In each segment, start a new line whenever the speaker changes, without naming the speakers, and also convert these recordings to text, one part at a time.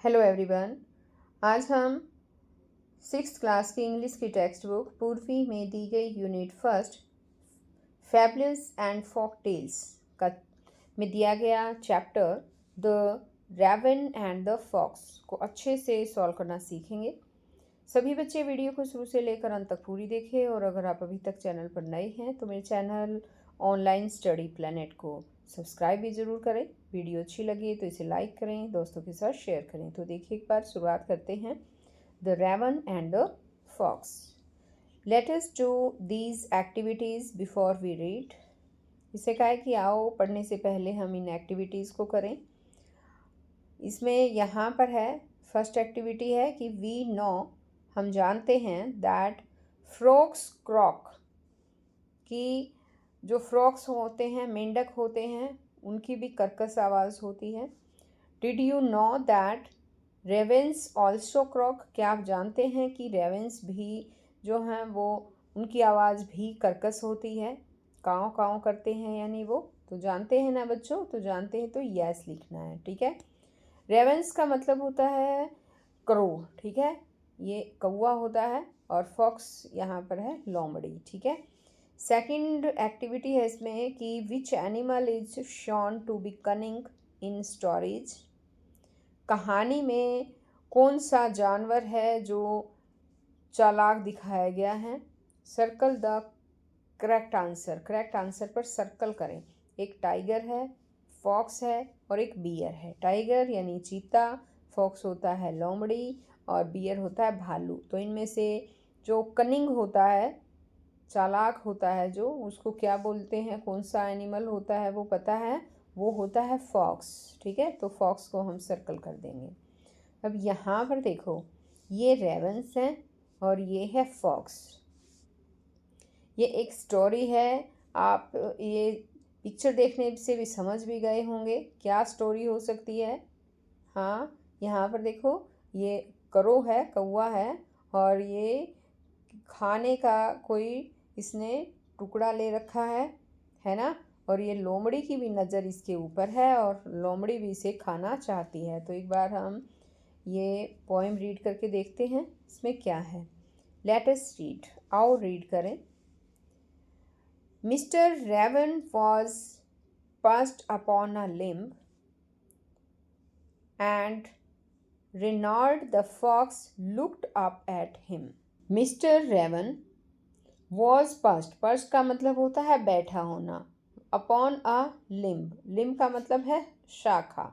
Hello everyone. आज हम six class की इंग्लिश की टेक्स्ट बुक पूर्वी में दी गई unit first fabulous and folk tales का में दिया गया chapter the raven and the fox को अच्छे से सॉल्व करना सीखेंगे। सभी बच्चे वीडियो को शुरू से लेकर अंत तक पूरी देखें और अगर आप अभी तक चैनल पर नए हैं तो मेरे चैनल ऑनलाइन स्टडी प्लेनेट को सब्सक्राइब भी ज़रूर करें। वीडियो अच्छी लगी तो इसे लाइक करें, दोस्तों के साथ शेयर करें। तो देखिए एक बार शुरुआत करते हैं। The raven and the fox. Let us do these activities before we read. इसे कहा है कि आओ पढ़ने से पहले हम इन एक्टिविटीज़ को करें। इसमें यहाँ पर है फर्स्ट एक्टिविटी है कि वी नो, हम जानते हैं दैट फ्रॉक्स क्रॉक, कि जो फ्रॉक्स होते हैं, मेंढक होते हैं, उनकी भी कर्कश आवाज़ होती है। Did you know that ravens also croak, क्या आप जानते हैं कि रेवेंस भी जो हैं वो उनकी आवाज़ भी कर्कश होती है, काँव काँव करते हैं, यानी वो तो जानते हैं ना बच्चों, तो जानते हैं तो यस लिखना है, ठीक है। रेवेंस का मतलब होता है क्रो, ठीक है, ये कौवा होता है, और फॉक्स यहाँ पर है लोमड़ी, ठीक है। सेकंड एक्टिविटी है इसमें कि which animal is shown to be cunning in stories, कहानी में कौन सा जानवर है जो चालाक दिखाया गया है। Circle the correct answer, correct answer पर सर्कल करें। एक टाइगर है, फॉक्स है और एक बियर है। टाइगर यानी चीता, फॉक्स होता है लोमड़ी और बियर होता है भालू। तो इनमें से जो कनिंग होता है, चालाक होता है, जो उसको क्या बोलते हैं, कौन सा एनिमल होता है वो पता है, वो होता है फॉक्स, ठीक है। तो फॉक्स को हम सर्कल कर देंगे। अब यहाँ पर देखो, ये रेवंस हैं और ये है फॉक्स। ये एक स्टोरी है, आप ये पिक्चर देखने से भी समझ भी गए होंगे क्या स्टोरी हो सकती है। हाँ, यहाँ पर देखो, ये करो है, कौवा है, और ये खाने का कोई इसने टुकड़ा ले रखा है ना, और ये लोमड़ी की भी नज़र इसके ऊपर है और लोमड़ी भी इसे खाना चाहती है। तो एक बार हम ये पोएम रीड करके देखते हैं इसमें क्या है। लेट अस रीड, आओ रीड करें। Mister Raven was perched upon a limb and Reynard the fox looked up at him. Mister Raven was perched, perched का मतलब होता है बैठा होना, upon a limb, limb का मतलब है शाखा,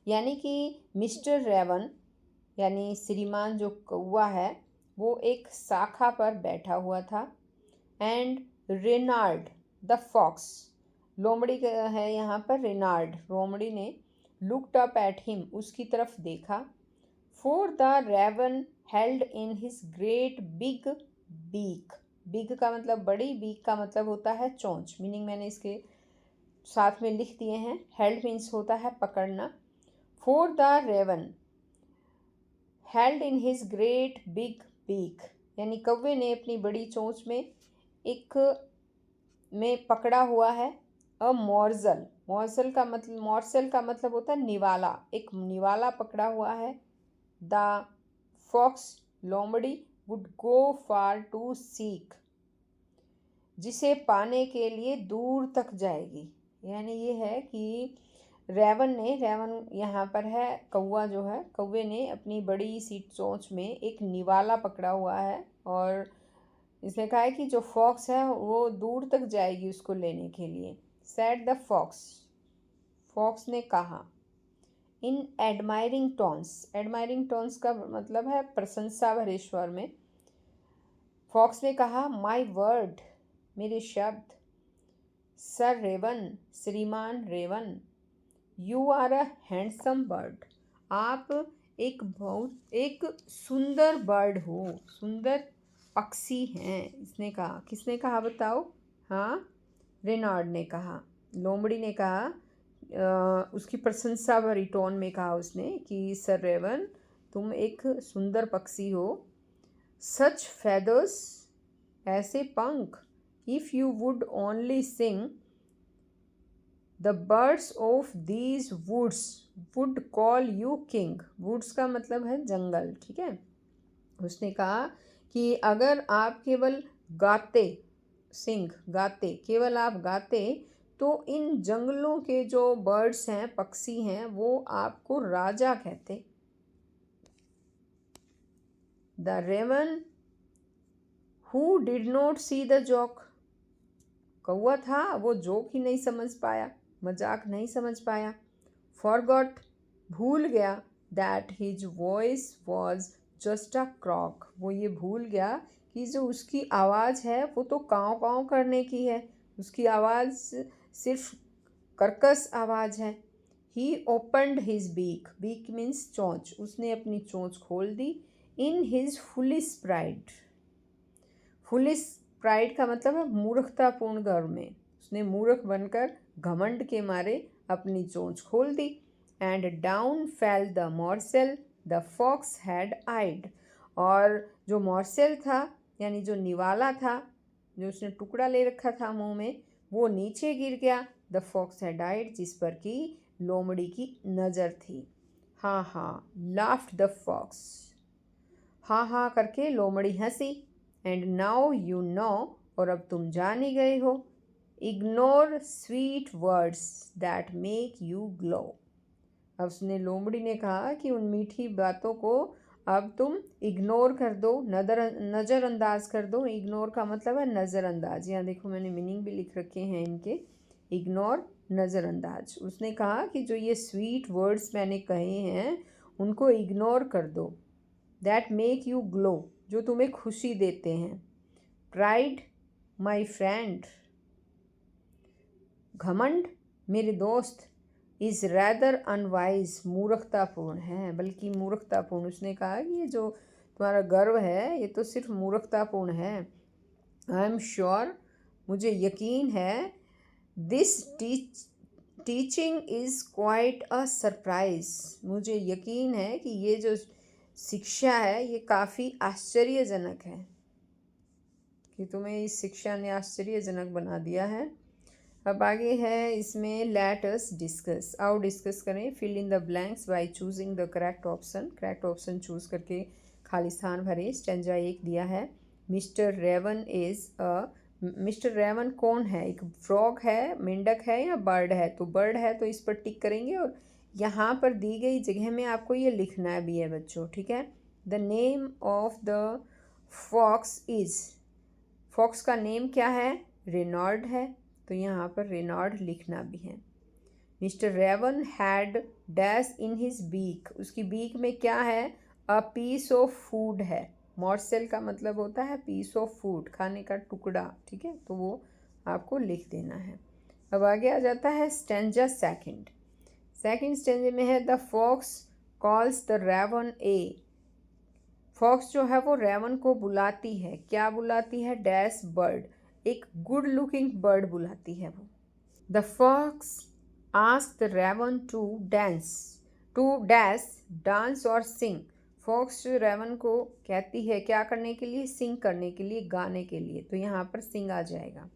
यानी कि मिस्टर रेवन यानी श्रीमान जो कौवा है वो एक शाखा पर बैठा हुआ था। एंड रेनार्ड द फॉक्स, लोमड़ी है यहाँ पर, रेनार्ड लोमड़ी ने, लुक्ड अप एट हिम, उसकी तरफ देखा। For the raven held in his great big beak, big का मतलब बड़ी, बीक का मतलब होता है चोंच, मीनिंग मैंने इसके साथ में लिख दिए हैं। हेल्ड मीन्स होता है पकड़ना। For the raven held in his great big beak, यानी कौवे ने अपनी बड़ी चोंच में एक में पकड़ा हुआ है अ मॉर्जल, मॉर्सल का मतलब होता है निवाला, एक निवाला पकड़ा हुआ है। द फॉक्स लोमड़ी would go far to seek, जिसे पाने के लिए दूर तक जाएगी, यानी ये है कि रेवन यहाँ पर है कौवा जो है, कौवे ने अपनी बड़ी सी चोंच में एक निवाला पकड़ा हुआ है और इसने कहा है कि जो फॉक्स है वो दूर तक जाएगी उसको लेने के लिए। सेड द फॉक्स, फॉक्स ने कहा। इन एडमायरिंग टोन्स, एडमायरिंग टोन्स का मतलब है प्रशंसा भरे स्वर में। फॉक्स ने कहा, माय वर्ड, मेरे शब्द। सर रेवन, श्रीमान Raven. You are a handsome bird, आप एक सुंदर बर्ड हो, सुंदर पक्षी हैं। इसने कहा, किसने कहा बताओ? हाँ, रेनार्ड ने कहा, लोमड़ी ने कहा, उसकी प्रशंसा भरी टोन में कहा उसने कि सर रेवन तुम एक सुंदर पक्षी हो। सच फेदर्स, ऐसे पंख। If you would only sing the birds of these woods would call you king. Woods का मतलब है जंगल, ठीक है। उसने कहा कि अगर आप केवल गाते, सिंग गाते, केवल आप गाते, तो इन जंगलों के जो बर्ड्स हैं, पक्षी हैं, वो आपको राजा कहते। The raven who did not see the joke. कौआ था, वो जोक ही नहीं समझ पाया, मजाक नहीं समझ पाया। फॉरगॉट, भूल गया, that his voice was just a croak. वो ये भूल गया कि जो उसकी आवाज़ है वो तो काँव काँव करने की है, उसकी आवाज़ सिर्फ कर्कश आवाज़ है। He opened his beak, beak means चोंच, उसने अपनी चोंच खोल दी। In his foolish pride, foolish pride का मतलब है मूर्खतापूर्ण गर्व में, उसने मूर्ख बनकर घमंड के मारे अपनी चोंच खोल दी। And down fell the morsel the fox had eyed. और जो मॉर्सेल था, यानी जो निवाला था, जो उसने टुकड़ा ले रखा था मुंह में, वो नीचे गिर गया। द फॉक्स हैड आइड, जिस पर कि लोमड़ी की नज़र थी। हाँ हाँ, लाफ्ड द फॉक्स, हाँ हाँ करके लोमड़ी हंसी। एंड नाउ यू नो, और अब तुम जान ही गए हो। Ignore sweet words that make you glow. अब उसने, लोमड़ी ने कहा कि उन मीठी बातों को अब तुम इग्नोर कर दो, नज़रअंदाज कर दो। इग्नोर का मतलब है नज़रअंदाज। यहाँ देखो मैंने मीनिंग भी लिख रखे हैं इनके। इग्नोर, नज़रअंदाज। उसने कहा कि जो ये स्वीट वर्ड्स मैंने कहे हैं उनको इग्नोर कर दो। दैट मेक यू ग्लो, जो तुम्हें खुशी देते हैं। प्राइड माई फ्रेंड, घमंड मेरे दोस्त। इज़ रैदर अनवाइज, मूर्खतापूर्ण है, बल्कि मूर्खतापूर्ण। उसने कहा कि ये जो तुम्हारा गर्व है ये तो सिर्फ मूर्खतापूर्ण है। आई एम श्योर, मुझे यकीन है। This teaching is quite a surprise, मुझे यकीन है कि ये जो शिक्षा है ये काफ़ी आश्चर्यजनक है, कि तुम्हें इस शिक्षा ने आश्चर्यजनक बना दिया है। अब आगे है इसमें लेट अस डिस्कस, आओ डिस्कस करें। Fill in the blanks by choosing the correct option, correct option choose करके खाली स्थान भरें। स्टेंजा 1 दिया है, mister Raven is a, mister Raven कौन है? एक फ्रॉग है, मेंढक है या बर्ड है? तो बर्ड है तो इस पर टिक करेंगे, और यहाँ पर दी गई जगह में आपको ये लिखना भी है बच्चों, ठीक है। The name of the fox is, fox का नेम क्या है? रेनॉल्ड है, तो यहाँ पर रेनॉल्ड लिखना भी है। Mister Raven had dash in his beak, उसकी बीक में क्या है? अ पीस ऑफ फूड है। मॉर्सेल का मतलब होता है पीस ऑफ फूड, खाने का टुकड़ा, ठीक है, तो वो आपको लिख देना है। अब आगे आ जाता है स्टेंजा सेकंड। सेकंड स्टेंजे में है the fox calls the raven a, fox जो है वो रेवन को बुलाती है, क्या बुलाती है? डैश बर्ड, एक गुड लुकिंग बर्ड बुलाती है वो। The fox asked the raven to dance, to dash dance और सिंग। फॉक्स रेवन को कहती है क्या करने के लिए? सिंग करने के लिए, गाने के लिए, तो यहाँ पर सिंग आ जाएगा।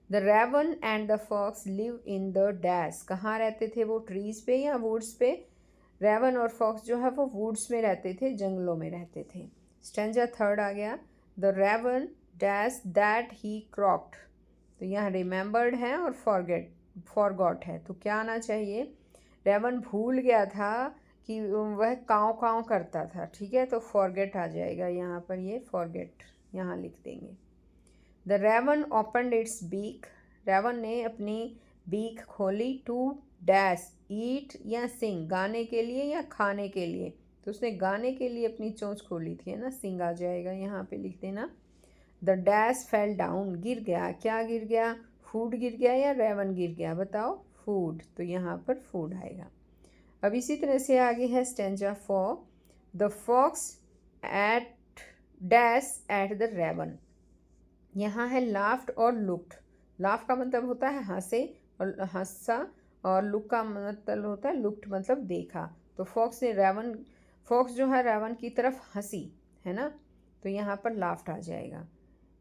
The raven and the fox live in the dash, कहाँ रहते थे वो? ट्रीज पे या वुड्स पे? रेवन और फॉक्स जो है वो वुड्स में रहते थे, जंगलों में रहते थे। स्टेंजा थर्ड आ गया, the raven dash that he croaked, तो यहाँ रिमेंबर्ड है और फॉरगॉट है, तो क्या आना चाहिए? रेवन भूल गया था कि वह काँव काँव करता था, ठीक है, तो फॉरगेट आ जाएगा यहाँ पर, ये फॉरगेट यहाँ लिख देंगे। The raven opened its beak, raven ने अपनी बीक खोली। टू डैश ईट या सिंग, गाने के लिए या खाने के लिए, तो उसने गाने के लिए अपनी चोंच खोली थी, है ना, सिंग आ जाएगा, यहाँ पे लिख देना। द डैश फेल डाउन, गिर गया, क्या गिर गया? फूड गिर गया या रेवन गिर गया? बताओ, फूड, तो यहाँ पर फूड आएगा। अब इसी तरह से आगे है stanza 4, the fox at dash at the raven, यहाँ है लाफ्ड और लुक्ड। लाफ का मतलब होता है हंसे और हंसा, और लुक का मतलब होता है लुक्ड मतलब देखा। तो फॉक्स ने रेवन, फॉक्स जो है रेवन की तरफ हंसी, है ना, तो यहाँ पर लाफ्ड आ जाएगा।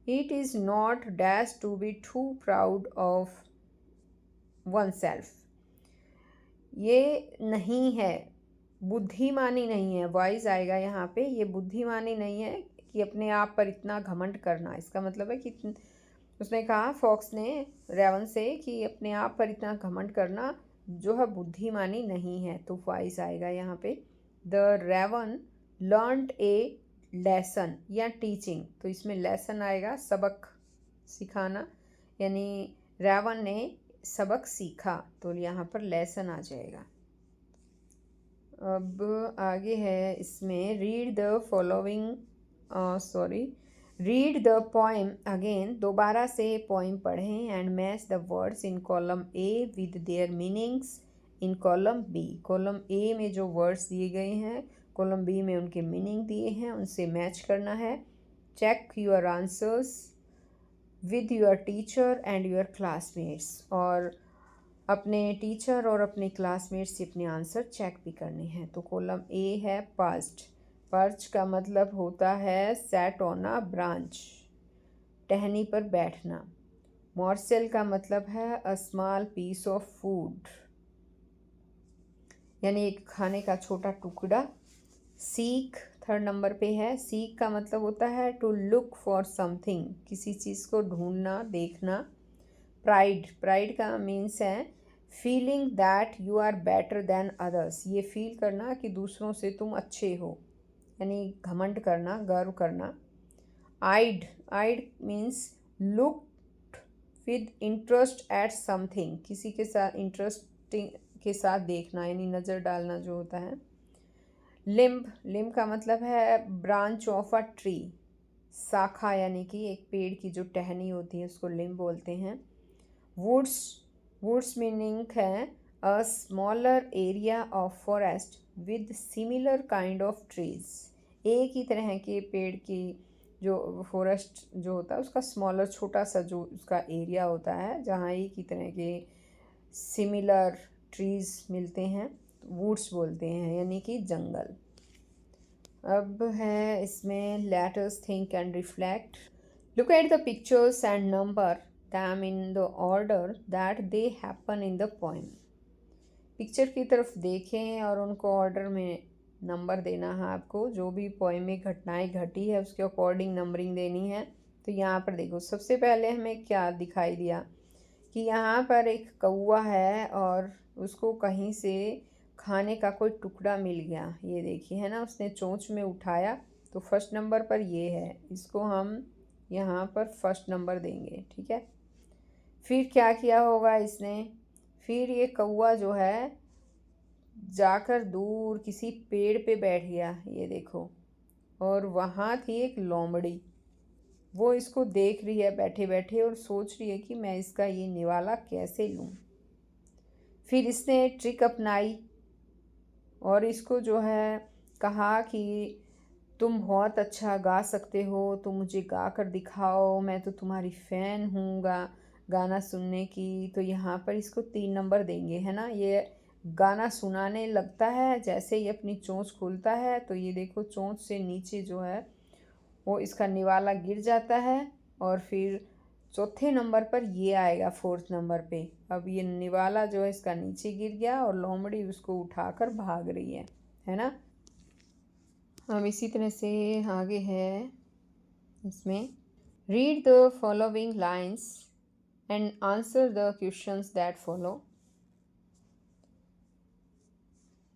It is not dash to be too proud of oneself. ये नहीं है, बुद्धिमानी नहीं है, वाइज आएगा यहाँ पे। ये बुद्धिमानी नहीं है कि अपने आप पर इतना घमंड करना। इसका मतलब है कि उसने कहा, फॉक्स ने रेवन से, कि अपने आप पर इतना घमंड करना जो है बुद्धिमानी नहीं है, तो वाइज आएगा यहाँ पे। The raven learned a lesson या टीचिंग, तो इसमें लेसन आएगा, सबक सिखाना, यानी रेवन ने सबक सीखा, तो यहाँ पर लेसन आ जाएगा। अब आगे है इसमें, read the following read the poem again, दोबारा से पोएम पढ़ें, and match the words in column A with their meanings in column B. Column A में जो वर्ड्स दिए गए हैं, कॉलम बी में उनके मीनिंग दिए हैं, उनसे मैच करना है। Check your answers with your teacher and your classmates, और अपने टीचर और अपने क्लासमेट्स से अपने आंसर चेक भी करने हैं। तो कॉलम ए है पर्च्ड। पर्च का मतलब होता है सैट ऑन अ ब्रांच, टहनी पर बैठना। मॉर्सेल का मतलब है a small piece of food, यानी एक खाने का छोटा टुकड़ा। सीक थर्ड नंबर पे है। सीक का मतलब होता है टू लुक फॉर समथिंग, किसी चीज़ को ढूंढना, देखना। प्राइड, प्राइड का मीन्स है feeling that you are better than others, ये फील करना कि दूसरों से तुम अच्छे हो, यानी घमंड करना, गर्व करना। Eyed, eyed means looked with interest at something, किसी के साथ इंटरेस्टिंग के साथ देखना, यानी नज़र डालना जो होता है। लिम्ब, लिम्ब का मतलब है ब्रांच ऑफ अ ट्री, शाखा, यानी कि एक पेड़ की जो टहनी होती है उसको लिम्ब बोलते हैं। वुड्स, वुड्स मीनिंग है a smaller area of forest with similar kind of trees, एक ही तरह के पेड़ की जो फॉरेस्ट जो होता है उसका स्मॉलर, छोटा सा जो उसका एरिया होता है जहाँ एक ही तरह के सिमिलर ट्रीज मिलते हैं, वुड्स बोलते हैं, यानी कि जंगल। अब है इसमें let us think and reflect. Look at the pictures and number them in the order that they happen in the poem। Picture की तरफ देखें और उनको ऑर्डर में नंबर देना है आपको, जो भी पोएम में घटनाएं घटी है उसके अकॉर्डिंग नंबरिंग देनी है। तो यहाँ पर देखो, सबसे पहले हमें क्या दिखाई दिया कि यहाँ पर एक कौवा है और उसको कहीं से खाने का कोई टुकड़ा मिल गया, ये देखिए है ना, उसने चोंच में उठाया, तो फर्स्ट नंबर पर ये है, इसको हम यहाँ पर फर्स्ट नंबर देंगे, ठीक है। फिर क्या किया होगा इसने, फिर ये कौवा जो है जाकर दूर किसी पेड़ पे बैठ गया, ये देखो, और वहाँ थी एक लोमड़ी, वो इसको देख रही है बैठे बैठे और सोच रही है कि मैं इसका ये निवाला कैसे लूँ। फिर इसने ट्रिक अपनाई और इसको जो है कहा कि तुम बहुत अच्छा गा सकते हो, तुम मुझे गा कर दिखाओ, मैं तो तुम्हारी फ़ैन हूँ गाना सुनने की। तो यहाँ पर इसको 3 नंबर देंगे, है ना। ये गाना सुनाने लगता है, जैसे ही अपनी चोंच खोलता है तो ये देखो चोंच से नीचे जो है वो इसका निवाला गिर जाता है, और फिर चौथे नंबर पर ये आएगा, फोर्थ नंबर पे। अब ये निवाला जो है इसका नीचे गिर गया और लोमड़ी उसको उठाकर भाग रही है ना। हम इसी तरह से आगे है इसमें, read the following lines and answer the questions that follow.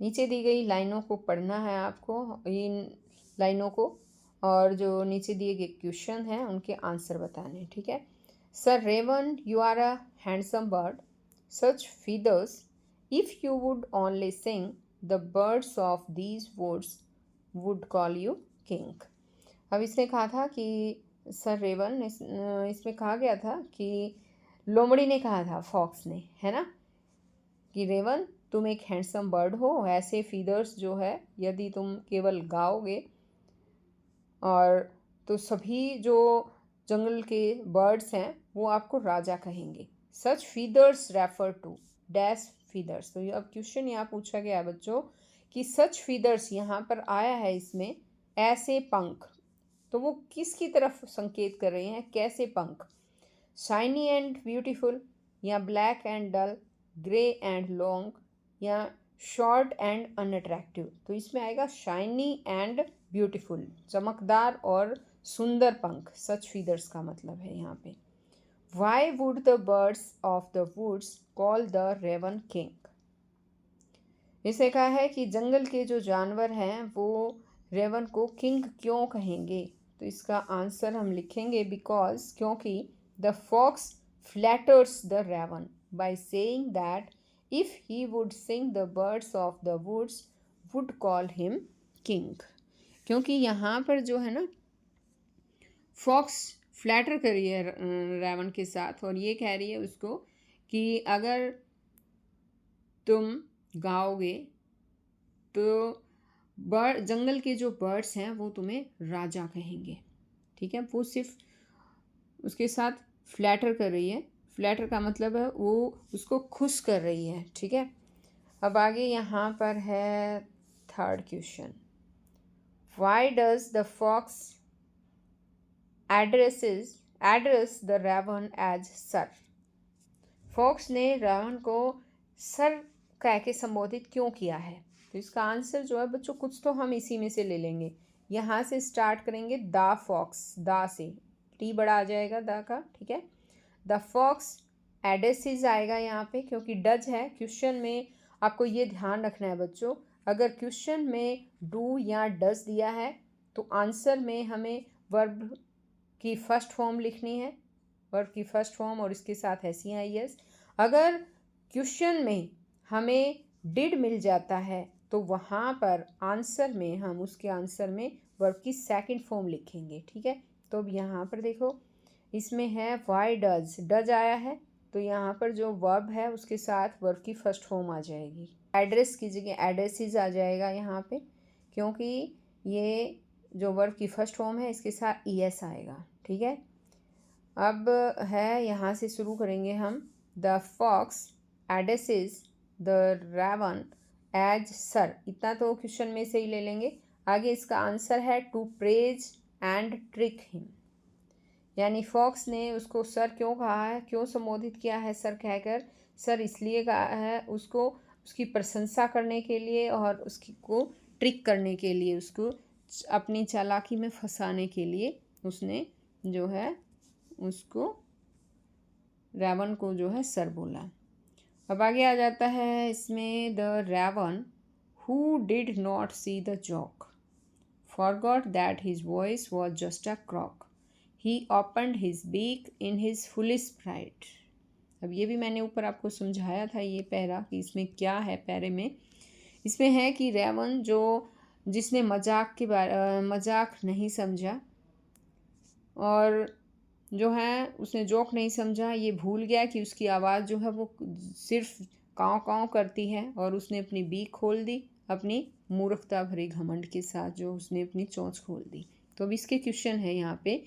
नीचे दी गई लाइनों को पढ़ना है आपको, इन लाइनों को, और जो नीचे दिए गए क्वेश्चन हैं उनके आंसर बताने, ठीक है। Sir Raven, you are a handsome bird, such feathers, if you would only sing, the birds of these woods would call you king. अब इसने कहा था कि सर रेवन, इसमें कहा गया था कि लोमड़ी ने कहा था फॉक्स ने, है ना, कि रेवन तुम एक हैंडसम बर्ड हो, ऐसे फीदर्स जो है यदि तुम केवल गाओगे और तो सभी जो जंगल के बर्ड्स हैं वो आपको राजा कहेंगे। Such feathers refer to dash feathers. तो अब क्वेश्चन यहाँ पूछा गया बच्चों कि सच फीदर्स यहाँ पर आया है इसमें ऐसे पंख, तो वो किसकी तरफ संकेत कर रहे हैं, कैसे पंख। शाइनी एंड ब्यूटीफुल या black and dull grey and long या शॉर्ट एंड अनअट्रैक्टिव। तो इसमें आएगा शाइनी एंड ब्यूटीफुल, चमकदार और सुंदर पंख, सच फीदर्स का मतलब है यहाँ पे। Why would the birds of the woods call the raven king. इसे कहा है कि जंगल के जो जानवर हैं वो रेवन को किंग क्यों कहेंगे। तो इसका आंसर हम लिखेंगे बिकॉज, क्योंकि the fox flatters the raven by saying that if he would sing the birds of the woods would call him king. क्योंकि यहाँ पर जो है ना, फॉक्स फ्लैटर कर रही है रेवन के साथ और ये कह रही है उसको कि अगर तुम गाओगे तो जंगल के जो बर्ड्स हैं वो तुम्हें राजा कहेंगे। ठीक है, वो सिर्फ उसके साथ फ्लैटर कर रही है। फ्लैटर का मतलब है वो उसको खुश कर रही है। ठीक है, अब आगे यहाँ पर है third question. Why does the fox address the raven as sir. Fox ने रेवन को सर कह के संबोधित क्यों किया है। तो इसका आंसर जो है बच्चों, कुछ तो हम इसी में से ले लेंगे। यहाँ से स्टार्ट करेंगे द फॉक्स, द से टी बड़ा आ जाएगा द का। ठीक है, द फॉक्स एड्रेसेस आएगा यहाँ पे, क्योंकि डज है। क्वेश्चन में आपको ये ध्यान रखना है बच्चों, अगर क्वेश्चन में डू या डज दिया है तो आंसर में हमें वर्ब की फर्स्ट फॉर्म लिखनी है, वर्ब की फर्स्ट फॉर्म और इसके साथ SEIS। अगर क्वेश्चन में हमें डिड मिल जाता है तो वहाँ पर आंसर में हम उसके आंसर में वर्ब की सेकंड फॉर्म लिखेंगे। ठीक है, तो अब यहाँ पर देखो, इसमें है वाई डज, डज आया है तो यहाँ पर जो वर्ब है उसके साथ वर्ब की फर्स्ट फॉर्म आ जाएगी। एड्रेस की जगह एड्रेसेस आ जाएगा यहाँ पे, क्योंकि ये जो वर्ब की फर्स्ट फॉर्म है इसके साथ ES आएगा। ठीक है, अब है यहाँ से शुरू करेंगे हम। The fox addresses the raven as sir, इतना तो क्वेश्चन में से ही ले लेंगे। आगे इसका आंसर है to praise and trick him, यानी फॉक्स ने उसको सर क्यों कहा है, क्यों संबोधित किया है सर कहकर। सर इसलिए कहा है उसको उसकी प्रशंसा करने के लिए और उसकी को ट्रिक करने के लिए, उसको अपनी चालाकी में फंसाने के लिए उसने जो है उसको रेवन को जो है सर बोला। अब आगे आ जाता है इसमें the raven who did not see the joke forgot that his voice was just a croak he opened his beak in his foolish pride. अब ये भी मैंने ऊपर आपको समझाया था ये पैरा कि इसमें क्या है। पैरे में इसमें है कि रेवन जो जिसने मजाक नहीं समझा और जो है उसने जोक नहीं समझा, ये भूल गया कि उसकी आवाज़ जो है वो सिर्फ काँव काँव करती है और उसने अपनी बीक खोल दी अपनी मूर्खता भरे घमंड के साथ, जो उसने अपनी चोंच खोल दी। तो अब इसके क्वेश्चन है यहाँ पे।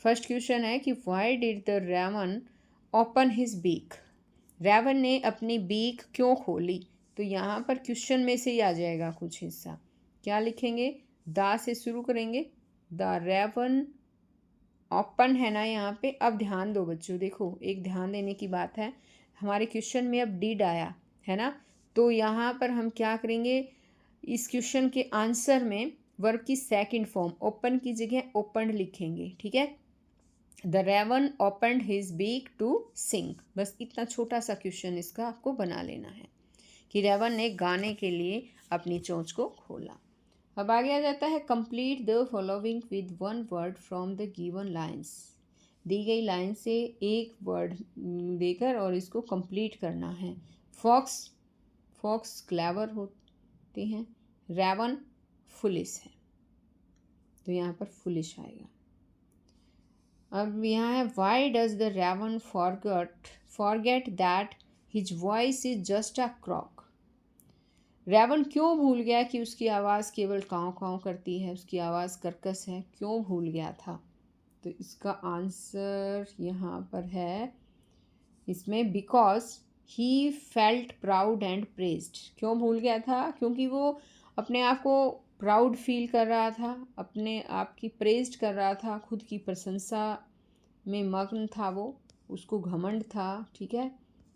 फर्स्ट क्वेश्चन है कि why did the raven open his beak, raven ने अपनी बीक क्यों खोली। तो यहाँ पर क्वेश्चन में से ही आ जाएगा कुछ हिस्सा। क्या लिखेंगे, दा से शुरू करेंगे। द रेवन ओपन है ना यहाँ पे। अब ध्यान दो बच्चों, देखो एक ध्यान देने की बात है, हमारे क्वेश्चन में अब डिड आया है ना, तो यहाँ पर हम क्या करेंगे, इस क्वेश्चन के आंसर में वर्ब की सेकंड फॉर्म ओपन की जगह ओपनड लिखेंगे। ठीक है, the raven opened his beak to sing. बस इतना छोटा सा क्वेश्चन इसका आपको बना लेना है कि रेवन ने गाने के लिए अपनी चोंच को खोला। अब आगे आ जाता है complete the following with one word from the given lines. दी गई लाइन से एक वर्ड देकर और इसको कंप्लीट करना है। फॉक्स क्लेवर होते हैं, रेवन फुलिश है, तो यहाँ पर फुलिश आएगा। अब यहाँ है why does the raven forget that his voice is just a croak. Raven क्यों भूल गया कि उसकी आवाज़ केवल काँव काँव करती है, उसकी आवाज़ कर्कश है, क्यों भूल गया था। तो इसका आंसर यहाँ पर है इसमें because he felt proud and praised. क्यों भूल गया था, क्योंकि वो अपने आप को प्राउड फील कर रहा था, अपने आप की प्रेज्ड कर रहा था, खुद की प्रशंसा में मग्न था वो, उसको घमंड था। ठीक है,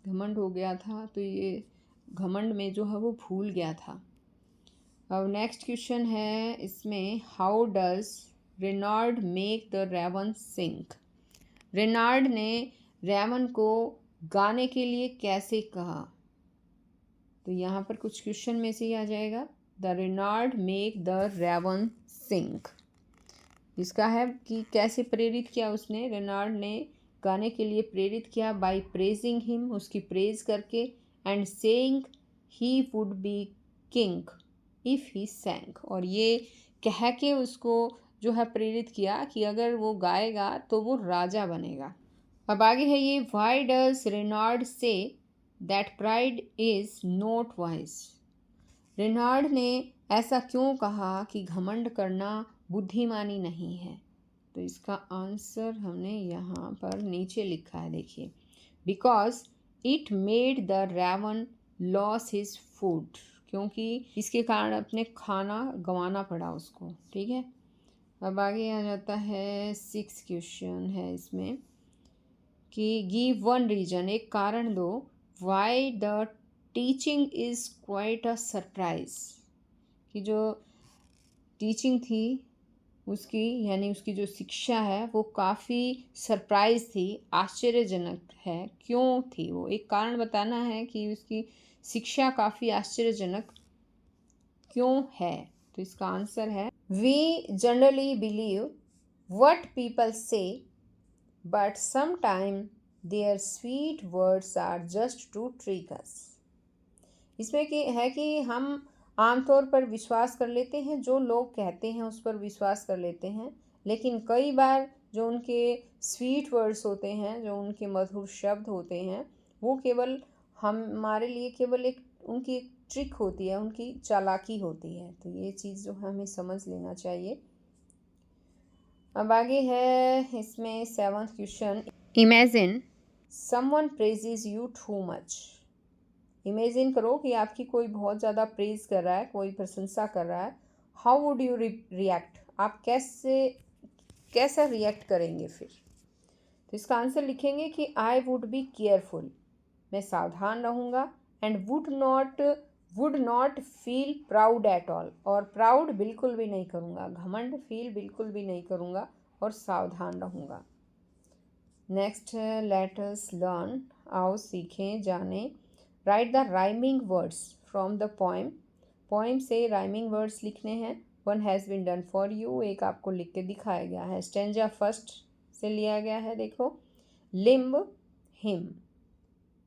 घमंड हो गया था, तो ये घमंड में जो है वो भूल गया था। अब नेक्स्ट क्वेश्चन है इसमें, how does Reynard make the raven sing. Reynard ने रेवन को गाने के लिए कैसे कहा, तो यहाँ पर कुछ क्वेश्चन में से ही आ जाएगा, the Reynard make the raven sing. इसका है कि कैसे प्रेरित किया उसने, रेनार्ड ने गाने के लिए प्रेरित किया बाय प्रेजिंग हिम, उसकी प्रेज करके, and saying he would be king if he सैंग, और ये कह के उसको जो है प्रेरित किया कि अगर वो गाएगा तो वो राजा बनेगा। अब आगे है ये, why does Reynard say that pride is not wise. Reynard ने ऐसा क्यों कहा कि घमंड करना बुद्धिमानी नहीं है, तो इसका आंसर हमने यहाँ पर नीचे लिखा है, देखिए, because it made the raven lose his food, क्योंकि इसके कारण अपने खाना गंवाना पड़ा उसको। ठीक है, अब आगे आ जाता है 6 क्वेश्चन है इसमें कि गिव वन रीजन, एक कारण दो, why the teaching is quite a surprise, कि जो टीचिंग थी उसकी, यानी उसकी जो शिक्षा है वो काफ़ी सरप्राइज थी, आश्चर्यजनक है। क्यों थी वो, एक कारण बताना है कि उसकी शिक्षा काफ़ी आश्चर्यजनक क्यों है, तो इसका आंसर है, we generally believe what people say but sometime their sweet words are just to trick us. इसमें कि है कि हम आमतौर पर विश्वास कर लेते हैं, जो लोग कहते हैं उस पर विश्वास कर लेते हैं, लेकिन कई बार जो उनके स्वीट वर्ड्स होते हैं, जो उनके मधुर शब्द होते हैं, वो केवल हमारे लिए केवल एक उनकी एक ट्रिक होती है, उनकी चालाकी होती है। तो ये चीज़ जो है हमें समझ लेना चाहिए। अब आगे है इसमें 7th question, imagine someone praises you too much. Imagine करो कि आपकी कोई बहुत ज़्यादा प्रेज कर रहा है, कोई प्रशंसा कर रहा है, हाउ वुड यू रिएक्ट, आप कैसा रिएक्ट करेंगे फिर, तो इसका आंसर लिखेंगे कि आई वुड बी केयरफुल, मैं सावधान रहूँगा, and would not feel proud at all, और प्राउड बिल्कुल भी नहीं करूँगा, घमंड फील बिल्कुल भी नहीं करूँगा, और सावधान रहूँगा। नेक्स्ट, लेट अस लर्न, आओ सीखें जानें, write the rhyming words from the poem, poem से राइमिंग वर्ड्स लिखने हैं। One has been done for you, एक आपको लिख के दिखाया गया है। स्टेंजा फर्स्ट से लिया गया है, देखो, लिम्ब हिम,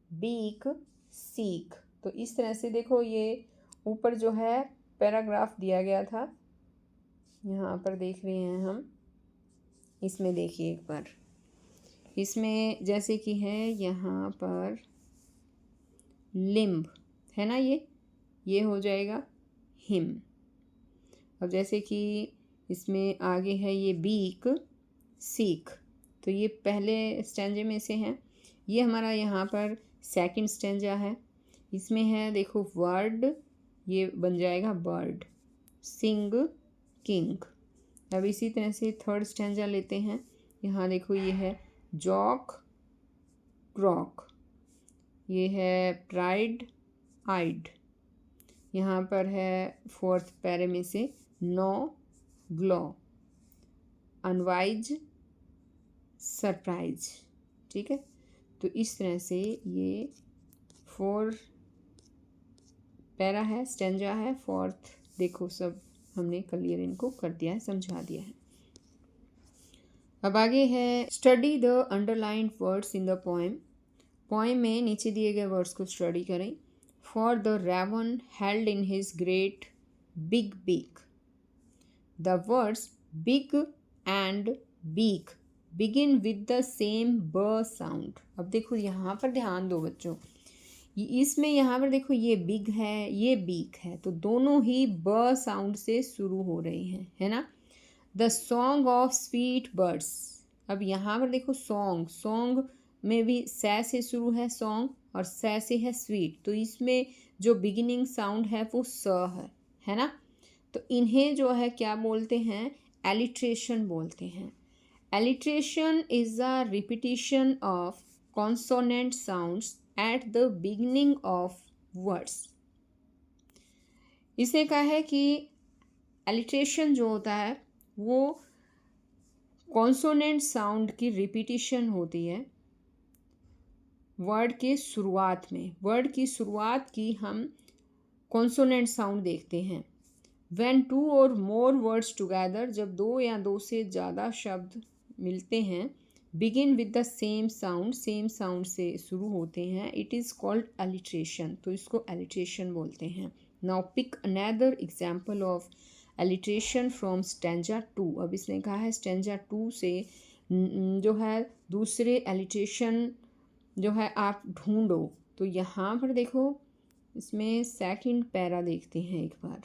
बीक सीक, तो इस तरह से देखो ये ऊपर जो है पैराग्राफ दिया गया था, यहाँ पर देख रहे हैं हम, इसमें देखिए एक बार, इसमें जैसे कि है यहाँ पर लिम्ब है ना, ये हो जाएगा हिम। अब जैसे कि इसमें आगे है ये बीक सीक, तो ये पहले स्टेंजे में से हैं, ये हमारा यहाँ पर सेकंड स्टेंजा है। इसमें है देखो वर्ड, ये बन जाएगा बर्ड, सिंग किंग। अब इसी तरह से थर्ड स्टेंजा लेते हैं, यहाँ देखो ये है जॉक क्रॉक, ये है प्राइड आइड, यहाँ पर है फोर्थ पैरे में से नो ग्लो, अनवाइज सरप्राइज। ठीक है, तो इस तरह से ये 4 पैरा है, स्टेंजा है, फोर्थ देखो सब हमने क्लियर इनको कर दिया है, समझा दिया है। अब आगे है, study the underlined words in the poem, poem में नीचे दिए गए वर्ड्स को स्टडी करें। For the raven held in his great big beak, the words big and beak begin with the same b sound. अब देखो यहाँ पर ध्यान दो बच्चों, इसमें यहाँ पर देखो ये बिग है, ये बीक है, तो दोनों ही ब साउंड से शुरू हो रहे हैं, है ना। The song of sweet birds, अब यहाँ पर देखो सॉन्ग में भी सै से शुरू है सॉन्ग, और सै से है स्वीट, तो इसमें जो बिगिनिंग साउंड है वो स है ना। तो इन्हें जो है क्या बोलते हैं, एलिट्रेशन बोलते हैं। Alliteration is a repetition of consonant sounds at the beginning of words. इसने कहा है कि एलिट्रेशन जो होता है वो कॉन्सोनेंट साउंड की रिपीटिशन होती है वर्ड के शुरुआत में। वर्ड की शुरुआत की हम कॉन्सोनेंट साउंड देखते हैं। व्हेन टू और मोर वर्ड्स टुगेदर, जब दो या दो से ज़्यादा शब्द मिलते हैं, begin with the same sound, same sound से शुरू होते हैं, इट इज़ कॉल्ड एलिट्रेशन। तो इसको एलिट्रेशन बोलते हैं। Now pick another example of alliteration from stanza 2। अब इसने कहा है स्टैंजा 2 से जो है दूसरे एलिट्रेशन जो है आप ढूंढो। तो यहाँ पर देखो, इसमें सेकंड पैरा देखते हैं एक बार।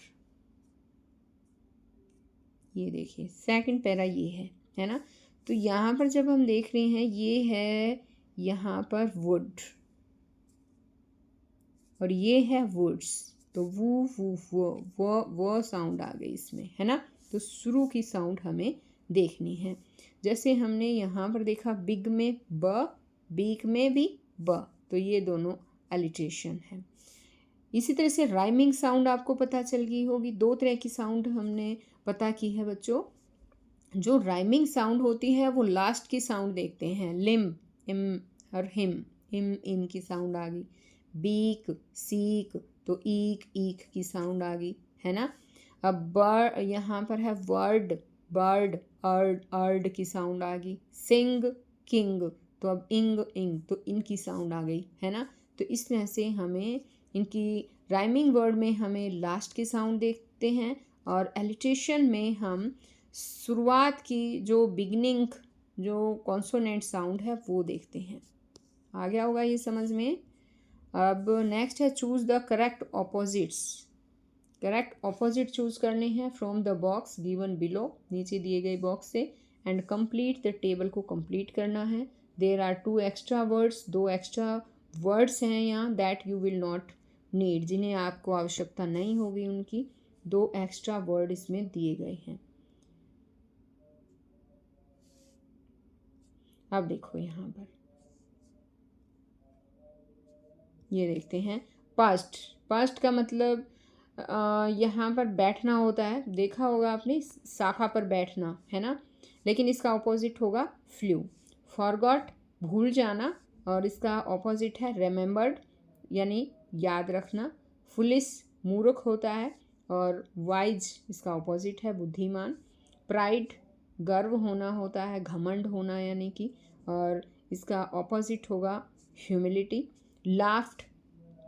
ये देखिए सेकंड पैरा ये है ना। तो यहाँ पर जब हम देख रहे हैं ये है यहाँ पर वुड और ये है वुड्स, तो वो साउंड आ गई इसमें, है ना। तो शुरू की साउंड हमें देखनी है। जैसे हमने यहाँ पर देखा बिग में ब, बीक में भी ब, तो ये दोनों एलिट्रेशन है। इसी तरह से राइमिंग साउंड आपको पता चल गई होगी। दो तरह की साउंड हमने पता की है बच्चों। जो राइमिंग साउंड होती है वो लास्ट की साउंड देखते हैं। लिम, इम और हिम, हिम इन की साउंड आ गई। बीक, सीक, तो ईक, ईक की साउंड आ गई, है ना। अब बर्ड, यहाँ पर है वर्ड, बर्ड, अर्ड, अर्ड की साउंड आ गई। सिंग, किंग, तो अब इंग, इंग, तो इनकी साउंड आ गई, है ना। तो इस तरह से हमें इनकी राइमिंग वर्ड में हमें लास्ट की साउंड देखते हैं और एलिट्रेशन में हम शुरुआत की जो बिगनिंग जो कॉन्सोनेंट साउंड है वो देखते हैं। आ गया होगा ये समझ में। अब नेक्स्ट है choose the correct opposites. Correct opposite choose करने हैं from the box given below, नीचे दिए गए बॉक्स से, एंड कंप्लीट द टेबल को कंप्लीट करना है। There are 2 extra words, 2 extra words हैं यहाँ that you will not need, जिन्हें आपको आवश्यकता नहीं होगी उनकी। 2 एक्स्ट्रा वर्ड इसमें दिए गए हैं। अब देखो यहाँ पर ये देखते हैं पास्ट। पास्ट का मतलब यहाँ पर बैठना होता है, देखा होगा आपने शाखा पर बैठना, है ना। लेकिन इसका ऑपोजिट होगा फ्लू। फॉरगॉट, भूल जाना, और इसका ऑपोजिट है रिमेंबर्ड, यानी याद रखना। फुलिश, मूर्ख होता है, और वाइज इसका ऑपोजिट है बुद्धिमान। प्राइड, गर्व होना होता है, घमंड होना यानी कि, और इसका ऑपोजिट होगा ह्यूमिलिटी। लाफ्ट,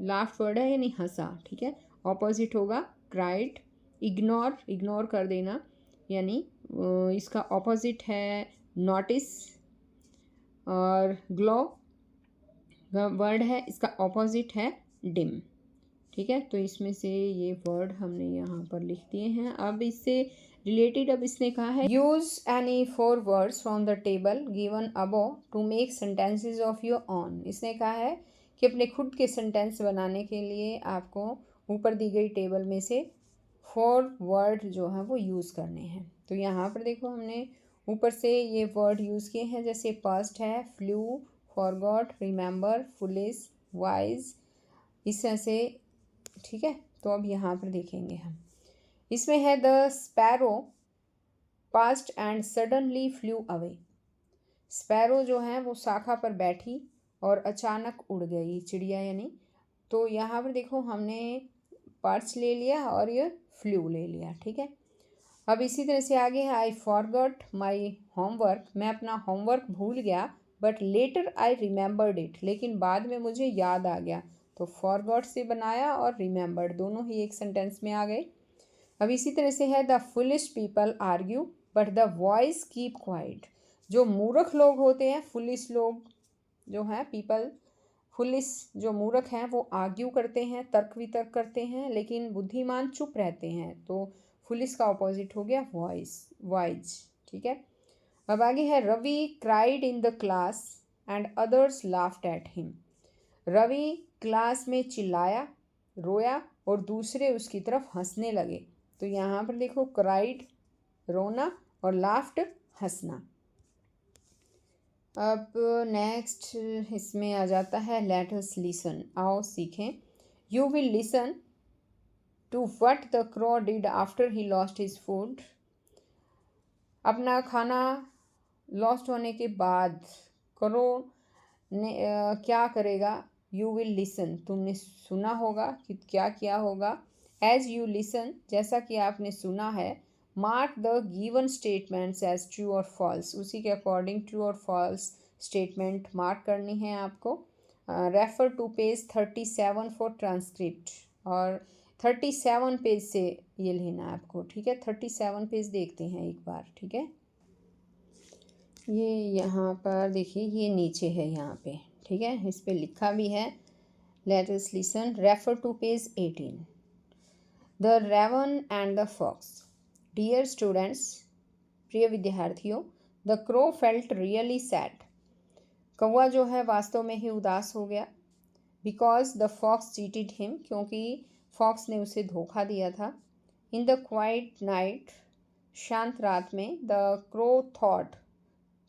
लाफ्ट वर्ड है यानी हंसा, ठीक है, ऑपोजिट होगा क्राइड। इग्नोर, इग्नोर कर देना, यानी इसका ऑपोजिट है नोटिस। और ग्लो वर्ड है, इसका ऑपोजिट है डिम, ठीक है। तो इसमें से ये वर्ड हमने यहाँ पर लिख दिए हैं। अब इससे रिलेटेड अब इसने कहा है use any 4 words from the table given above to make sentences of your own. इसने कहा है कि अपने खुद के सेंटेंस बनाने के लिए आपको ऊपर दी गई टेबल में से 4 वर्ड जो हैं वो यूज़ करने हैं। तो यहाँ पर देखो हमने ऊपर से ये वर्ड यूज़ किए हैं, जैसे पास्ट है flu, forgot, remember, foolish, wise, इस तरह से, ठीक है। तो अब यहाँ पर देखेंगे हम, इसमें है the sparrow past and suddenly flu away. Sparrow जो है वो शाखा पर बैठी और अचानक उड़ गई, चिड़िया यानी। तो यहाँ पर देखो हमने पास्ट ले लिया और ये फ्लू ले लिया, ठीक है। अब इसी तरह से आगे है आई फॉरगॉट माई होमवर्क, मैं अपना होमवर्क भूल गया, but later I remembered it, लेकिन बाद में मुझे याद आ गया। तो फॉरगॉट से बनाया और रिमेंबर्ड, दोनों ही एक सेंटेंस में आ गए। अब इसी तरह से है the foolish people argue but the voice keep quiet. जो मूर्ख लोग होते हैं, फुलिश लोग जो हैं, पीपल फुलिश जो मूर्ख हैं वो आर्ग्यू करते हैं, तर्क वितर्क करते हैं, लेकिन बुद्धिमान चुप रहते हैं। तो फुलिश का ऑपोजिट हो गया वॉइस, वाइज, ठीक है। अब आगे है Ravi cried in the class and others laughed at him. Ravi class में चिल्लाया, रोया, और दूसरे उसकी तरफ हंसने लगे। तो यहाँ पर देखो क्राइड रोना और लाफ्ड हंसना। अब नेक्स्ट इसमें आ जाता है लेट अस लिसन, आओ सीखें। You will listen to what the crow did after he lost his food. अपना खाना लॉस्ट होने के बाद क्रो ने क्या करेगा? यू विल लिसन, तुमने सुना होगा कि क्या किया होगा। एज यू लिसन, जैसा कि आपने सुना है। Mark the given statements as true और फॉल्स, उसी के अकॉर्डिंग ट्रू और फॉल्स स्टेटमेंट मार्क करनी है आपको। Refer to page 37 for transcript, और 37 पेज से ये लेना है आपको, ठीक है। 37 पेज देखते हैं एक बार, ठीक है। ये यहाँ पर देखिए, ये नीचे है यहाँ पे, ठीक है। इस पे लिखा भी है let us listen. Refer to page 18। The raven and the fox. Dear students, प्रिय विद्यार्थियों, the crow felt really sad. कौवा जो है वास्तव में ही उदास हो गया। Because the fox cheated him, क्योंकि फॉक्स ने उसे धोखा दिया था। इन द क्वाइट नाइट, शांत रात में। द क्रो थॉट,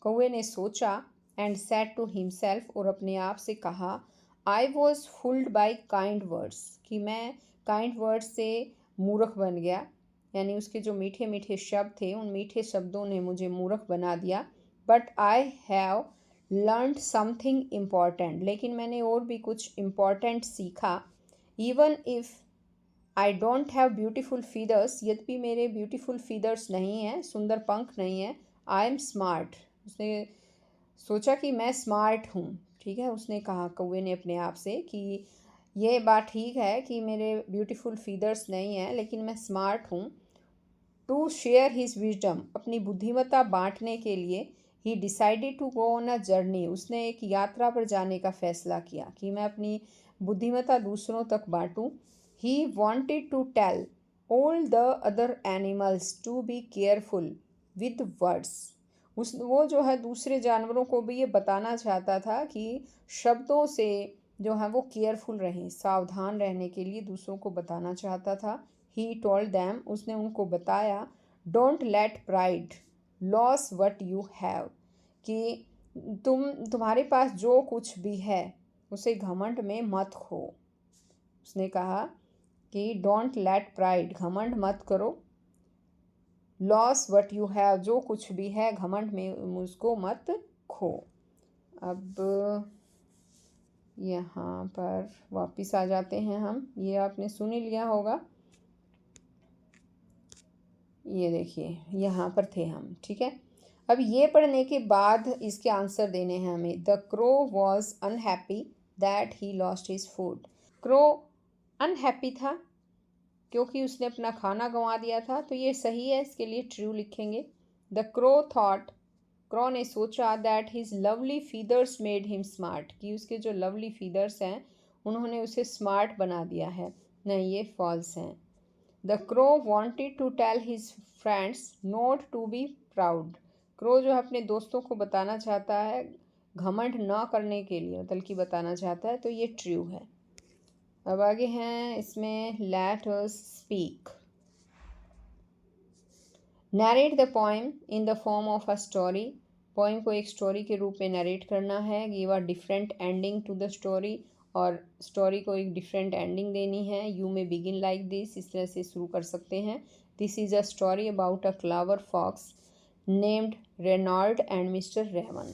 कौवे ने सोचा। एंड सेड टू हिमसेल्फ, और अपने आप से कहा। I was fooled by kind words, कि मैं काइंड वर्ड्स से मूर्ख बन गया। यानी उसके जो मीठे मीठे शब्द थे, उन मीठे शब्दों ने मुझे मूर्ख बना दिया। But I have learned something important, लेकिन मैंने और भी कुछ इम्पॉर्टेंट सीखा। Even if I don't have beautiful feathers, यद्यपि मेरे ब्यूटीफुल फीदर्स नहीं हैं, सुंदर पंख नहीं हैं। आई एम स्मार्ट, उसने सोचा कि मैं स्मार्ट हूँ, ठीक है। उसने कहा, कौवे ने अपने आप से, कि ये बात ठीक है कि मेरे ब्यूटीफुल फीदर्स नहीं हैं, लेकिन मैं स्मार्ट हूँ। टू शेयर हिज विजडम, अपनी बुद्धिमत्ता बांटने के लिए। He decided to go on a journey, उसने एक यात्रा पर जाने का फैसला किया कि मैं अपनी बुद्धिमत्ता दूसरों तक बांटूं। He wanted to tell all the other animals to be careful with words. वो जो है दूसरे जानवरों को भी ये बताना चाहता था कि शब्दों से जो है वो केयरफुल रहें, सावधान रहने के लिए दूसरों को बताना चाहता था। ही टोल्ड दैम, उसने उनको बताया। Don't let pride loss what you have, कि तुम्हारे पास जो कुछ भी है उसे घमंड में मत खो। उसने कहा कि डोंट लेट प्राइड, घमंड मत करो। लॉस वट यू हैव, जो कुछ भी है घमंड में उसको मत खो। अब यहाँ पर वापस आ जाते हैं हम, ये आपने सुन ही लिया होगा। ये देखिए यहाँ पर थे हम, ठीक है। अब ये पढ़ने के बाद इसके आंसर देने हैं हमें। The crow was unhappy that he lost his food. Crow unhappy था क्योंकि उसने अपना खाना गंवा दिया था, तो ये सही है, इसके लिए ट्रू लिखेंगे। द क्रो थॉट, क्रो ने सोचा। That his lovely feathers made him smart, कि उसके जो लवली फीदर्स हैं उन्होंने उसे स्मार्ट बना दिया है। नहीं, ये फॉल्स हैं। The crow wanted to tell his friends not to be proud. Crow जो है अपने दोस्तों को बताना चाहता है घमंड न करने के लिए, बल्कि बताना चाहता है, तो ये ट्रू है। अब आगे हैं इसमें let us speak. Narrate the poem in the form of a story. Poem को एक स्टोरी के रूप में नरेट करना है। Give a different ending to the story, और स्टोरी को एक डिफरेंट एंडिंग देनी है। यू में बिगिन लाइक दिस, इस तरह से शुरू कर सकते हैं। This is a story about a clever fox named Reynold and Mister Raven.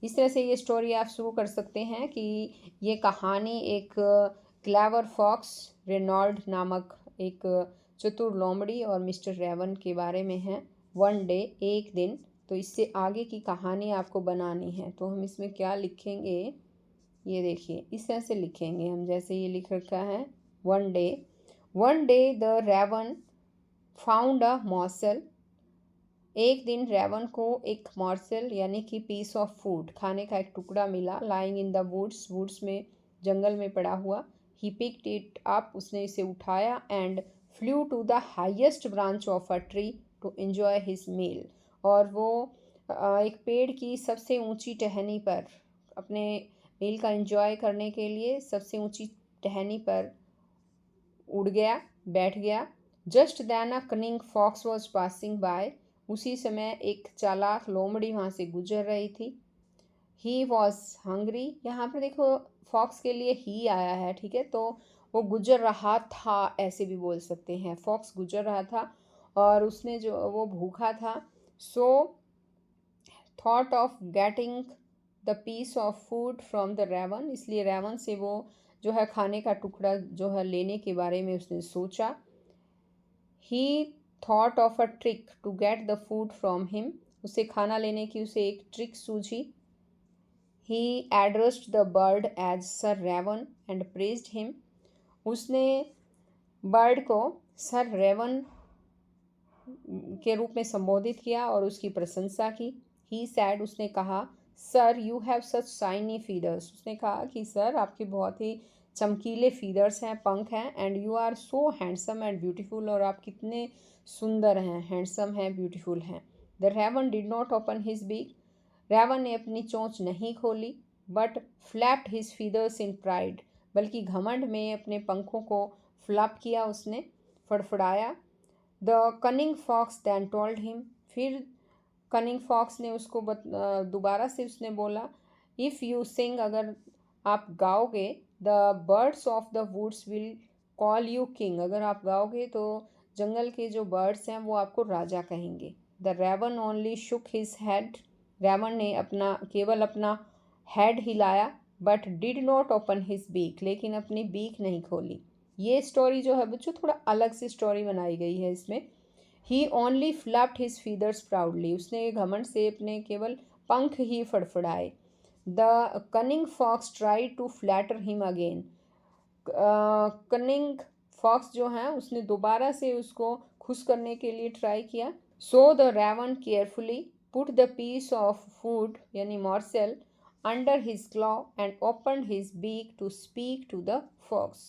इस तरह से ये स्टोरी आप शुरू कर सकते हैं कि ये कहानी एक क्लेवर फॉक्स, रेनॉल्ड नामक एक चतुर लोमड़ी, और मिस्टर रेवन के बारे में है। वन डे, एक दिन। तो इससे आगे की कहानी आपको बनानी है, तो हम इसमें क्या लिखेंगे, ये देखिए इस तरह से लिखेंगे हम, जैसे ये लिख रखा है। One day the raven found a morsel. एक दिन रेवन को एक मॉर्सल यानी कि पीस ऑफ फूड, खाने का एक टुकड़ा मिला। लाइंग इन द वुड्स में, जंगल में पड़ा हुआ। ही पिक्ड इट अप, उसने इसे उठाया। And flew to the highest branch of a tree to enjoy his meal. और वो एक पेड़ की सबसे ऊंची टहनी पर अपने मील का एंजॉय करने के लिए सबसे ऊंची टहनी पर उड़ गया, बैठ गया। Just then a cunning fox was passing by. उसी समय एक चालाक लोमड़ी वहाँ से गुजर रही थी। He was hungry. यहाँ पर देखो फॉक्स के लिए ही आया है, ठीक है, तो वो गुजर रहा था ऐसे भी बोल सकते हैं। फॉक्स गुजर रहा था और उसने जो वो भूखा था। So thought of getting the piece of food from the raven, इसलिए रेवन से वो जो है खाने का टुकड़ा जो है लेने के बारे में उसने सोचा। He thought of a trick to get the food from him, उसे खाना लेने की उसे एक ट्रिक सूझी। He addressed the bird as Sir Raven and praised him, उसने बर्ड को सर रेवन के रूप में संबोधित किया और उसकी प्रशंसा की। ही सैड, उसने कहा, sir you have such shiny feathers, उसने कहा कि सर आपके बहुत ही चमकीले फीदर्स हैं, पंख हैं, and you are so handsome and beautiful, और आप कितने सुंदर हैं, हैंडसम हैं, ब्यूटीफुल हैं। The raven did not open his beak, raven ने अपनी चोंच नहीं खोली, but flapped his feathers in pride, बल्कि घमंड में अपने पंखों को फ्लैप किया, उसने फड़फड़ाया। The cunning fox then told him, फिर कनिंग फॉक्स ने उसको दोबारा से उसने बोला, इफ़ यू सिंग, अगर आप गाओगे, the birds of the woods will call you king, अगर आप गाओगे तो जंगल के जो बर्ड्स हैं वो आपको राजा कहेंगे। The raven only shook his head, raven ने केवल अपना हेड हिलाया, but did not open his beak, लेकिन अपनी बीक नहीं खोली। ये स्टोरी जो है बच्चों थोड़ा अलग सी स्टोरी बनाई गई है इसमें। He only flapped his feathers proudly, उसने घमंड से अपने केवल पंख ही फड़फड़ाए। The cunning fox try to flatter him again, cunning fox जो है उसने दोबारा से उसको खुश करने के लिए ट्राई किया। So the raven carefully put the piece of food यानी morsel under his claw and open his beak to speak to the fox,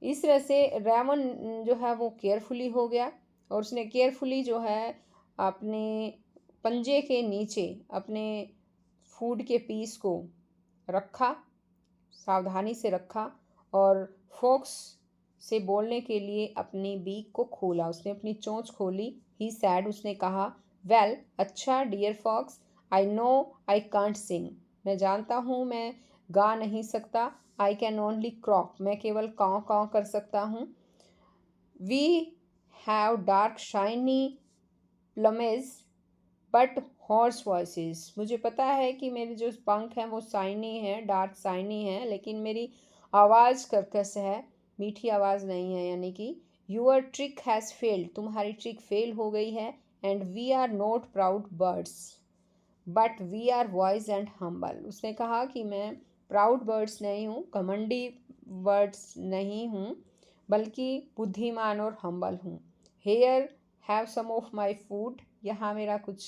इस तरह से रेवन जो है वो केयरफुली हो गया और उसने केयरफुली जो है अपने पंजे के नीचे अपने फूड के पीस को रखा, सावधानी से रखा, और फॉक्स से बोलने के लिए अपनी बीक को खोला, उसने अपनी चोंच खोली। ही सैड, उसने कहा, वेल अच्छा dear fox, I know I can't sing, मैं जानता हूँ मैं गा नहीं सकता। आई कैन ओनली क्रॉक, मैं केवल काँव काँव कर सकता हूँ। We have dark shiny plumage but hoarse voices, मुझे पता है कि मेरे जो पंख हैं वो शाइनी हैं, डार्क शाइनी हैं, लेकिन मेरी आवाज़ कर्कश है, मीठी आवाज़ नहीं है, यानी कि यूअर ट्रिक हैज़ फेल्ड, तुम्हारी ट्रिक फेल हो गई है। And we are not proud birds but we are voice and humble, उसने कहा कि मैं प्राउड बर्ड्स नहीं हूँ, घमंडी बर्ड्स नहीं हूँ, बल्कि बुद्धिमान और हम्बल हूँ। Here have some of my food, यहाँ मेरा कुछ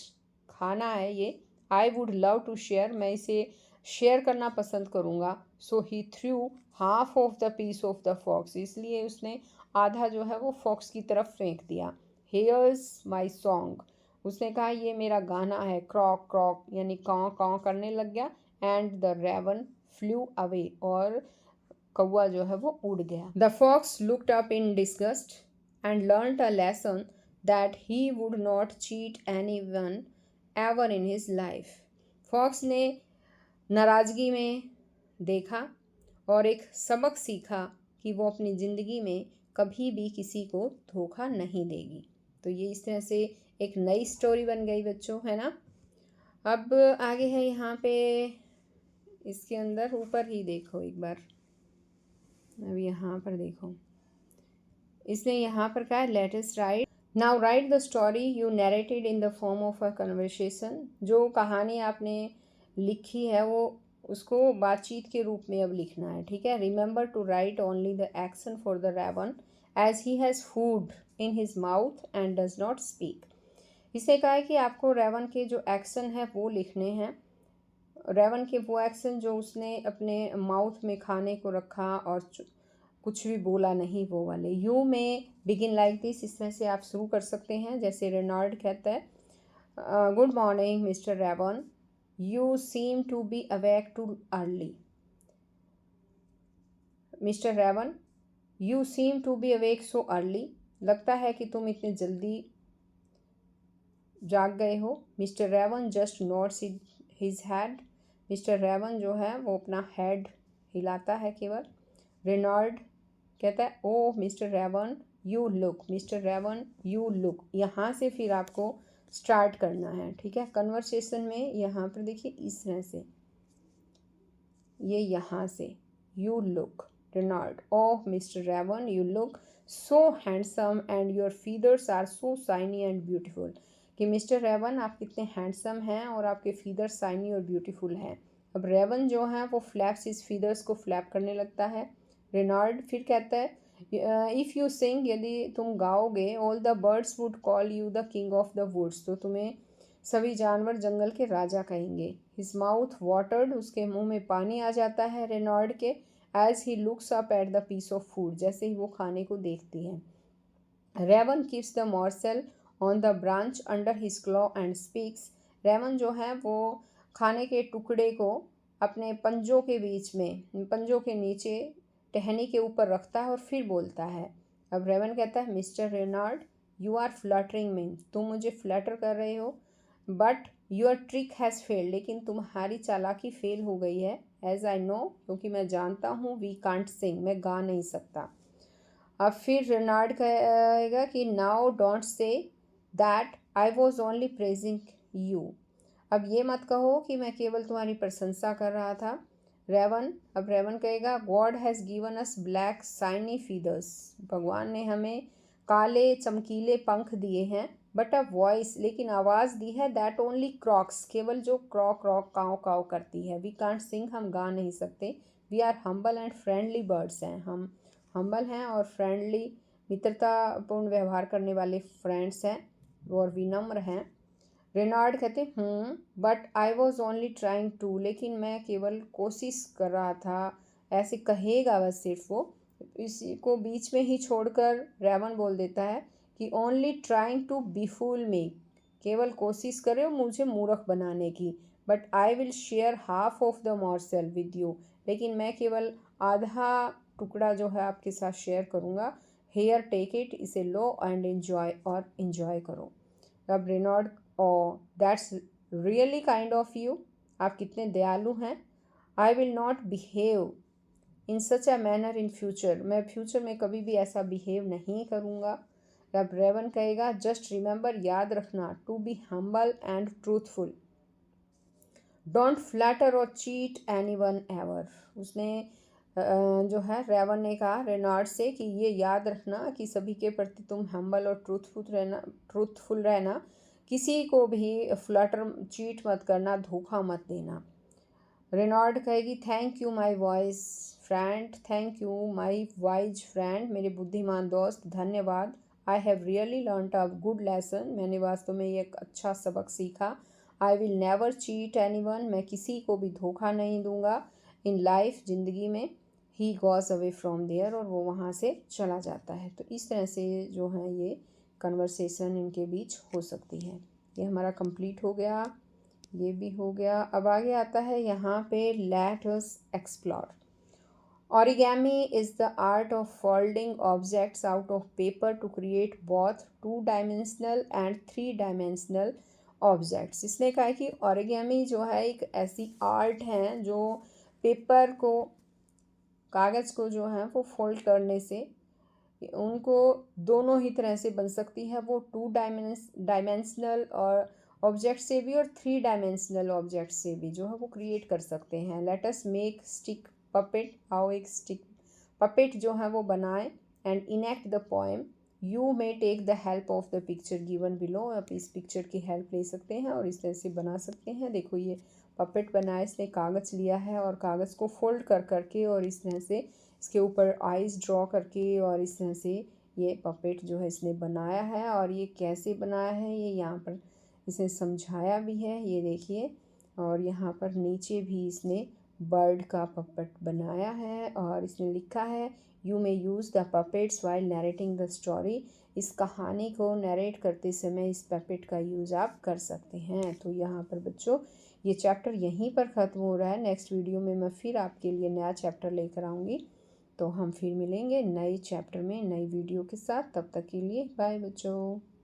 खाना है ये। I would love to share, मैं इसे शेयर करना पसंद करूँगा। So he threw half of the piece of the fox, इसलिए उसने आधा जो है वो फॉक्स की तरफ फेंक दिया। हेयर्स माई सॉन्ग, उसने कहा ये मेरा गाना है। क्रॉक क्रॉक यानी काँव काँव करने लग गया। And the raven flew away, और कौआ जो है वो उड़ गया। The fox looked up in disgust and learned a lesson that he would not cheat anyone ever in his life, fox ने नाराज़गी में देखा और एक सबक सीखा कि वो अपनी ज़िंदगी में कभी भी किसी को धोखा नहीं देगी। तो ये इस तरह से एक नई स्टोरी बन गई बच्चों, है ना। अब आगे है यहाँ पे इसके अंदर ऊपर ही देखो एक बार, अब यहाँ पर देखो, इसने यहाँ पर कहा let us right, now right the story you narrated in the form of a conversation, जो कहानी आपने लिखी है वो उसको बातचीत के रूप में अब लिखना है, ठीक है। Remember to write only the action for the raven as he has food in his mouth and does not speak, इसने कहा है कि आपको रेवन के जो एक्शन है वो लिखने हैं, रेवन के वो एक्शन जो उसने अपने माउथ में खाने को रखा और कुछ भी बोला नहीं, वो वाले। यू में बिगिन लाइक दिस, इस तरह से आप शुरू कर सकते हैं जैसे रेनॉल्ड कहता है, good morning mister Raven, you seem to be awake too early, mister Raven you seem to be awake so early, लगता है कि तुम इतने जल्दी जाग गए हो। Mister raven just nods his head, mister raven जो है वो अपना हेड हिलाता है केवल। रेनॉल्ड कहता है oh mister Raven you look, Mister Raven you look. यहाँ से फिर आपको स्टार्ट करना है, ठीक है। कन्वर्सेशन में यहाँ पर देखिए इस तरह से, ये यहाँ से you look Reynard oh mister Raven you look so handsome and your feathers are so shiny and beautiful, कि मिस्टर रेवन आप कितने हैंडसम हैं और आपके फीदर्स शाइनी और ब्यूटीफुल हैं। अब रेवन जो है वो फ्लैप्स इस फीदर्स को फ्लैप करने लगता है। रेनॉल्ड फिर कहता है इफ़ यू सिंग, यदि तुम गाओगे, all the birds would call you the king of the woods, तो तुम्हें सभी जानवर जंगल के राजा कहेंगे। हिज माउथ वाटर्ड, उसके मुंह में पानी आ जाता है रेनॉल्ड के। As he looks up at the piece of food, जैसे ही वो खाने को देखती है। Raven keeps the morsel on the branch under his claw and speaks, raven जो है वो खाने के टुकड़े को अपने पंजों के बीच में, पंजों के नीचे टहनी के ऊपर रखता है और फिर बोलता है। अब रेवन कहता है Mister Reynold you are flattering me, तुम मुझे फ्लटर कर रहे हो, but your trick has failed, लेकिन तुम्हारी चालाकी फेल हो गई है। एज आई नो, क्योंकि मैं जानता हूँ, वी कांट सिंग, मैं गा नहीं सकता। अब फिर रेनाल्ड कहेगा कि now don't say that I was only praising you, अब ये मत कहो कि मैं केवल तुम्हारी प्रशंसा कर रहा था। अब रेवन कहेगा God has given us black shiny feathers, भगवान ने हमें काले चमकीले पंख दिए हैं, बट अ वॉइस, लेकिन आवाज़ दी है, दैट ओनली क्रॉक्स, केवल जो क्रॉक क्रॉक काव काव करती है। वी कांट सिंग, हम गा नहीं सकते। We are humble and friendly birds हैं, हम हम्बल हैं और फ्रेंडली, मित्रतापूर्ण व्यवहार करने वाले फ्रेंड्स हैं और विनम्र हैं। रेनार्ड कहते but I was only trying to, लेकिन मैं केवल कोशिश कर रहा था, ऐसे कहेगा बस सिर्फ वो। इसी को बीच में ही छोड़कर रेवन बोल देता है कि ओनली ट्राइंग टू बिफूल मी, केवल कोशिश करे मुझे मूर्ख बनाने की। But I will share half of the morsel with you, लेकिन मैं केवल आधा टुकड़ा जो है आपके साथ शेयर करूँगा। हेयर टेक इट, इसे लो एंड एंजॉय, और एंजॉय करो। अब Reynard oh that's really kind of you, आप कितने दयालु हैं। I will not behave in such a manner in future, मैं फ्यूचर में कभी भी ऐसा बिहेव नहीं करूँगा। अब रेवन कहेगा जस्ट रिमेंबर, याद रखना, to be humble and truthful, don't flatter और चीट एनी वन एवर। उसने जो है रेवन ने कहा रेनॉल्ड से कि ये याद रखना कि सभी के प्रति तुम हम्बल और ट्रूथफुल रहना, किसी को भी फ्लटर चीट मत करना, धोखा मत देना। रेनॉल्ड कहेगी thank you my voice friend, thank you my wise friend, मेरे बुद्धिमान दोस्त, धन्यवाद। I have really learned a good lesson, मैंने वास्तव में एक अच्छा सबक सीखा। I will never cheat any one, मैं किसी को भी धोखा नहीं दूंगा। इन लाइफ, जिंदगी में। ही गॉज अवे फ्रॉम देयर, और वो वहाँ से चला जाता है। तो इस तरह से जो है ये कन्वर्सेशन इनके बीच हो सकती है। ये हमारा कंप्लीट हो गया, ये भी हो गया। अब आगे आता है यहाँ पे let us explore. Origami is the art of folding objects out of paper to create both two-dimensional and three-dimensional objects. इसने कहा कि origami जो है एक ऐसी आर्ट है जो पेपर को, कागज़ को जो है वो फोल्ड करने से उनको दोनों ही तरह से बन सकती है। वो डायमेंशनल और ऑब्जेक्ट से भी और थ्री डायमेंशनल ऑब्जेक्ट से भी जो है वो क्रिएट कर सकते हैं। Let us make stick puppet, आओ एक स्टिक पपेट जो है वो बनाएं। And enact the poem, you may take the help of the picture given below, आप इस पिक्चर की हेल्प ले सकते हैं और इस तरह से बना सकते हैं। देखो ये पपेट बनाया, इसने कागज़ लिया है और कागज़ को फोल्ड कर करके और इस तरह से इसके ऊपर आइज़ ड्रॉ करके और इस तरह से ये पपेट जो है इसने बनाया है। और ये कैसे बनाया है ये यहाँ पर इसने समझाया भी है, ये देखिए। और यहाँ पर नीचे भी इसने बर्ड का पपेट बनाया है और इसने लिखा है you may use the puppets while narrating the story, इस कहानी को नरेट करते समय इस पपेट का यूज़ आप कर सकते हैं। तो यहाँ पर बच्चों ये चैप्टर यहीं पर ख़त्म हो रहा है। नेक्स्ट वीडियो में मैं फिर आपके लिए नया चैप्टर लेकर आऊँगी। तो हम फिर मिलेंगे नए चैप्टर में नई वीडियो के साथ। तब तक के लिए बाय बच्चों।